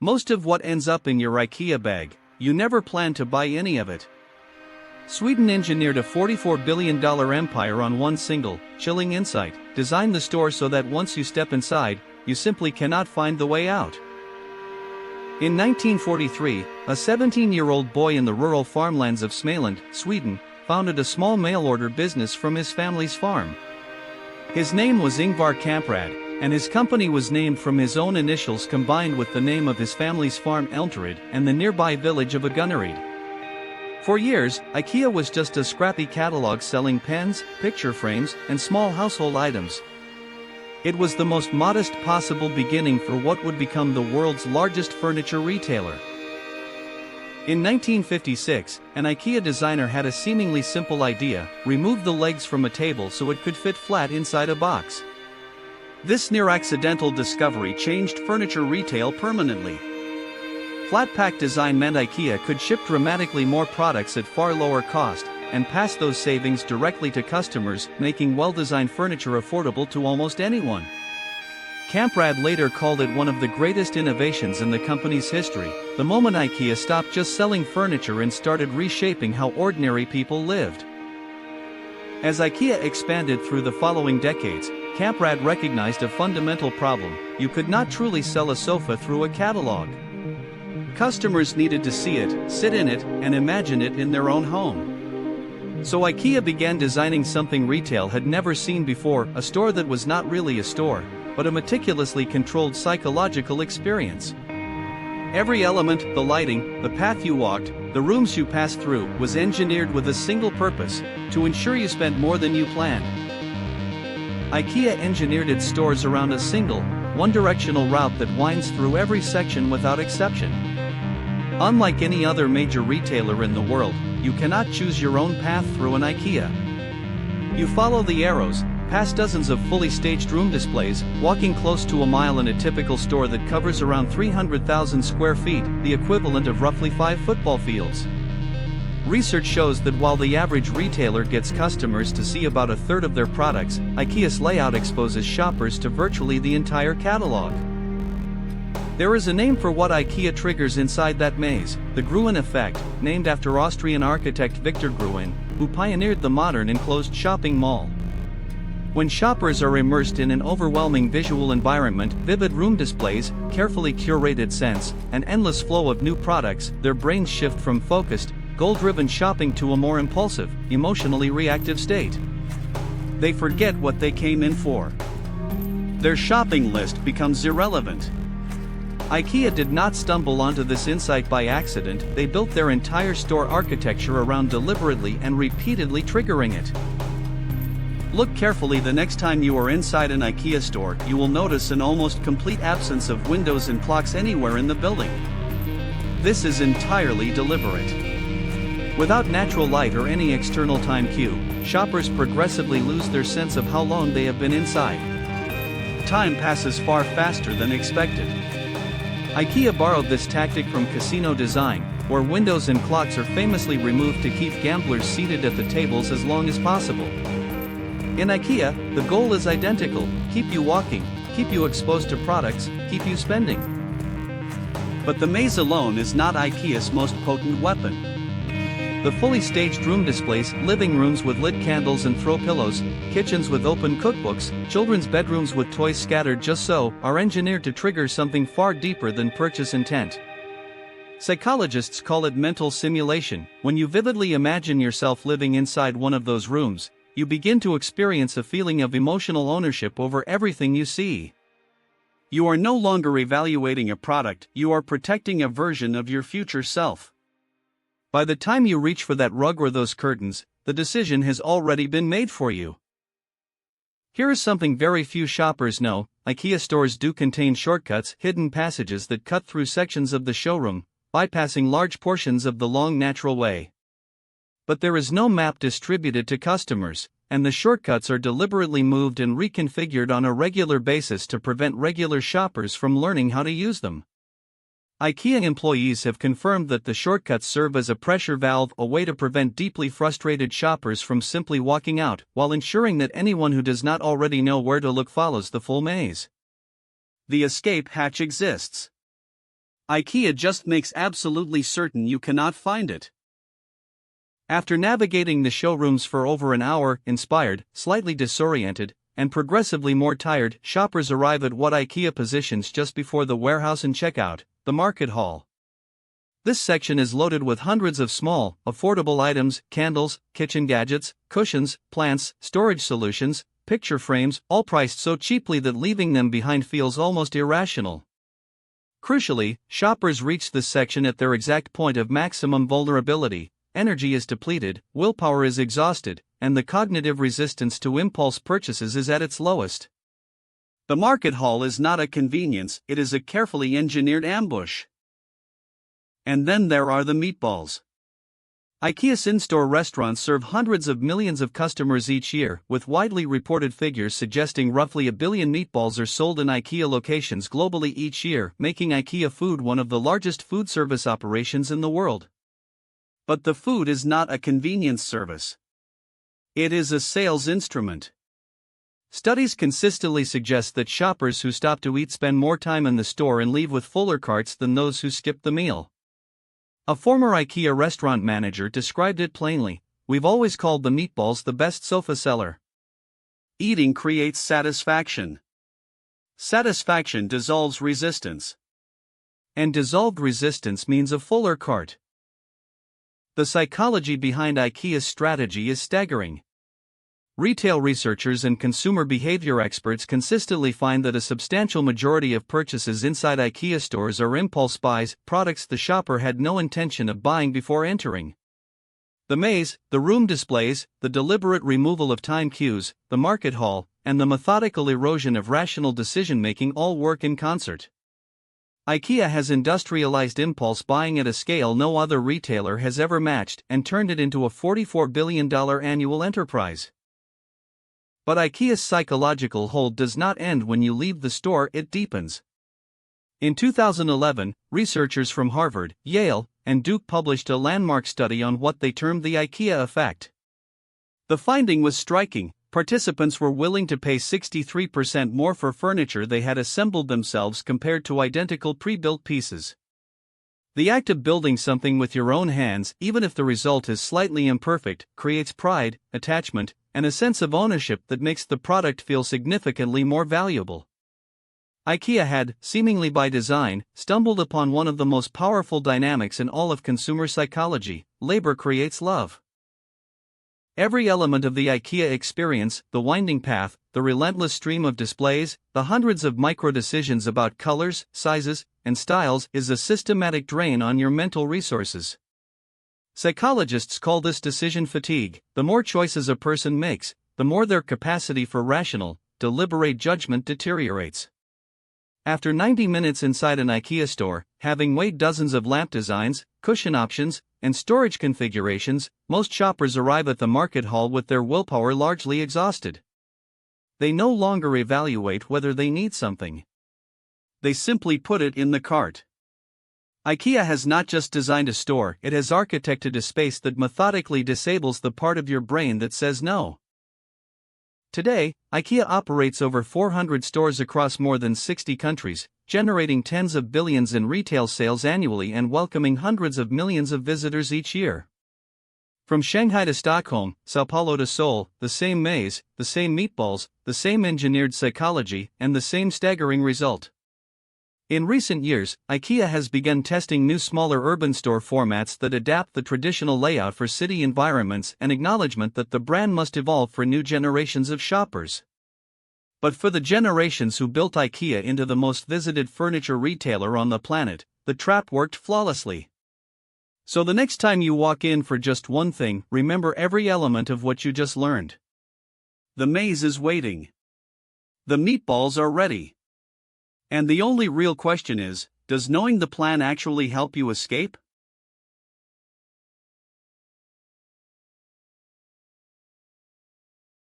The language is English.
Most of what ends up in your IKEA bag, you never plan to buy any of it. Sweden engineered a $44 billion empire on one single, chilling insight: design the store so that once you step inside, you simply cannot find the way out. In 1943, a 17-year-old boy in the rural farmlands of Småland, Sweden, founded a small mail-order business from his family's farm. His name was Ingvar Kamprad, and his company was named from his own initials combined with the name of his family's farm Elmteryd and the nearby village of Agunnaryd. For years, IKEA was just a scrappy catalog selling pens, picture frames, and small household items. It was the most modest possible beginning for what would become the world's largest furniture retailer. In 1956, an IKEA designer had a seemingly simple idea: remove the legs from a table so it could fit flat inside a box. This near-accidental discovery changed furniture retail permanently. Flat-pack design meant IKEA could ship dramatically more products at far lower cost, and pass those savings directly to customers, making well-designed furniture affordable to almost anyone. Kamprad later called it one of the greatest innovations in the company's history, the moment IKEA stopped just selling furniture and started reshaping how ordinary people lived. As IKEA expanded through the following decades, Kamprad recognized a fundamental problem: you could not truly sell a sofa through a catalog. Customers needed to see it, sit in it, and imagine it in their own home. So IKEA began designing something retail had never seen before: a store that was not really a store, but a meticulously controlled psychological experience. Every element, the lighting, the path you walked, the rooms you passed through, was engineered with a single purpose: to ensure you spent more than you planned. IKEA engineered its stores around a single, one-directional route that winds through every section without exception. Unlike any other major retailer in the world, you cannot choose your own path through an IKEA. You follow the arrows, past dozens of fully staged room displays, walking close to a mile in a typical store that covers around 300,000 square feet, the equivalent of roughly 5 football fields. Research shows that while the average retailer gets customers to see about a third of their products, IKEA's layout exposes shoppers to virtually the entire catalog. There is a name for what IKEA triggers inside that maze: the Gruen Effect, named after Austrian architect Victor Gruen, who pioneered the modern enclosed shopping mall. When shoppers are immersed in an overwhelming visual environment, vivid room displays, carefully curated scents, an endless flow of new products, their brains shift from focused, goal-driven shopping to a more impulsive, emotionally reactive state. They forget what they came in for. Their shopping list becomes irrelevant. IKEA did not stumble onto this insight by accident. They built their entire store architecture around deliberately and repeatedly triggering it. Look carefully the next time you are inside an IKEA store. You will notice an almost complete absence of windows and clocks anywhere in the building. This is entirely deliberate. Without natural light or any external time cue, shoppers progressively lose their sense of how long they have been inside. Time passes far faster than expected. IKEA borrowed this tactic from casino design, where windows and clocks are famously removed to keep gamblers seated at the tables as long as possible. In IKEA, the goal is identical: keep you walking, keep you exposed to products, keep you spending. But the maze alone is not IKEA's most potent weapon. The fully staged room displays, living rooms with lit candles and throw pillows, kitchens with open cookbooks, children's bedrooms with toys scattered just so, are engineered to trigger something far deeper than purchase intent. Psychologists call it mental simulation. When you vividly imagine yourself living inside one of those rooms, you begin to experience a feeling of emotional ownership over everything you see. You are no longer evaluating a product, you are protecting a version of your future self. By the time you reach for that rug or those curtains, the decision has already been made for you. Here is something very few shoppers know: IKEA stores do contain shortcuts, hidden passages that cut through sections of the showroom, bypassing large portions of the long natural way. But there is no map distributed to customers, and the shortcuts are deliberately moved and reconfigured on a regular basis to prevent regular shoppers from learning how to use them. IKEA employees have confirmed that the shortcuts serve as a pressure valve, a way to prevent deeply frustrated shoppers from simply walking out, while ensuring that anyone who does not already know where to look follows the full maze. The escape hatch exists. IKEA just makes absolutely certain you cannot find it. After navigating the showrooms for over an hour, inspired, slightly disoriented, and progressively more tired, shoppers arrive at what IKEA positions just before the warehouse and checkout, the market hall. This section is loaded with hundreds of small, affordable items: candles, kitchen gadgets, cushions, plants, storage solutions, picture frames, all priced so cheaply that leaving them behind feels almost irrational. Crucially, shoppers reach this section at their exact point of maximum vulnerability. Energy is depleted, willpower is exhausted, and the cognitive resistance to impulse purchases is at its lowest. The market hall is not a convenience, it is a carefully engineered ambush. And then there are the meatballs. IKEA's in-store restaurants serve hundreds of millions of customers each year, with widely reported figures suggesting roughly 1 billion meatballs are sold in IKEA locations globally each year, making IKEA food one of the largest food service operations in the world. But the food is not a convenience service. It is a sales instrument. Studies consistently suggest that shoppers who stop to eat spend more time in the store and leave with fuller carts than those who skip the meal. A former IKEA restaurant manager described it plainly: "We've always called the meatballs the best sofa seller." Eating creates satisfaction. Satisfaction dissolves resistance. And dissolved resistance means a fuller cart. The psychology behind IKEA's strategy is staggering. Retail researchers and consumer behavior experts consistently find that a substantial majority of purchases inside IKEA stores are impulse buys, products the shopper had no intention of buying before entering. The maze, the room displays, the deliberate removal of time cues, the market hall, and the methodical erosion of rational decision-making all work in concert. IKEA has industrialized impulse buying at a scale no other retailer has ever matched and turned it into a $44 billion annual enterprise. But IKEA's psychological hold does not end when you leave the store, it deepens. In 2011, researchers from Harvard, Yale, and Duke published a landmark study on what they termed the IKEA Effect. The finding was striking: participants were willing to pay 63% more for furniture they had assembled themselves compared to identical pre-built pieces. The act of building something with your own hands, even if the result is slightly imperfect, creates pride, attachment, and a sense of ownership that makes the product feel significantly more valuable. IKEA had, seemingly by design, stumbled upon one of the most powerful dynamics in all of consumer psychology: labor creates love. Every element of the IKEA experience, the winding path, the relentless stream of displays, the hundreds of micro-decisions about colors, sizes, and styles, is a systematic drain on your mental resources. Psychologists call this decision fatigue. The more choices a person makes, the more their capacity for rational, deliberate judgment deteriorates. After 90 minutes inside an IKEA store, having weighed dozens of lamp designs, cushion options, and storage configurations, most shoppers arrive at the market hall with their willpower largely exhausted. They no longer evaluate whether they need something. They simply put it in the cart. IKEA has not just designed a store, it has architected a space that methodically disables the part of your brain that says no. Today, IKEA operates over 400 stores across more than 60 countries, generating tens of billions in retail sales annually and welcoming hundreds of millions of visitors each year. From Shanghai to Stockholm, Sao Paulo to Seoul, the same maze, the same meatballs, the same engineered psychology, and the same staggering result. In recent years, IKEA has begun testing new smaller urban store formats that adapt the traditional layout for city environments, an acknowledgement that the brand must evolve for new generations of shoppers. But for the generations who built IKEA into the most visited furniture retailer on the planet, the trap worked flawlessly. So the next time you walk in for just one thing, remember every element of what you just learned. The maze is waiting. The meatballs are ready. And the only real question is, does knowing the plan actually help you escape?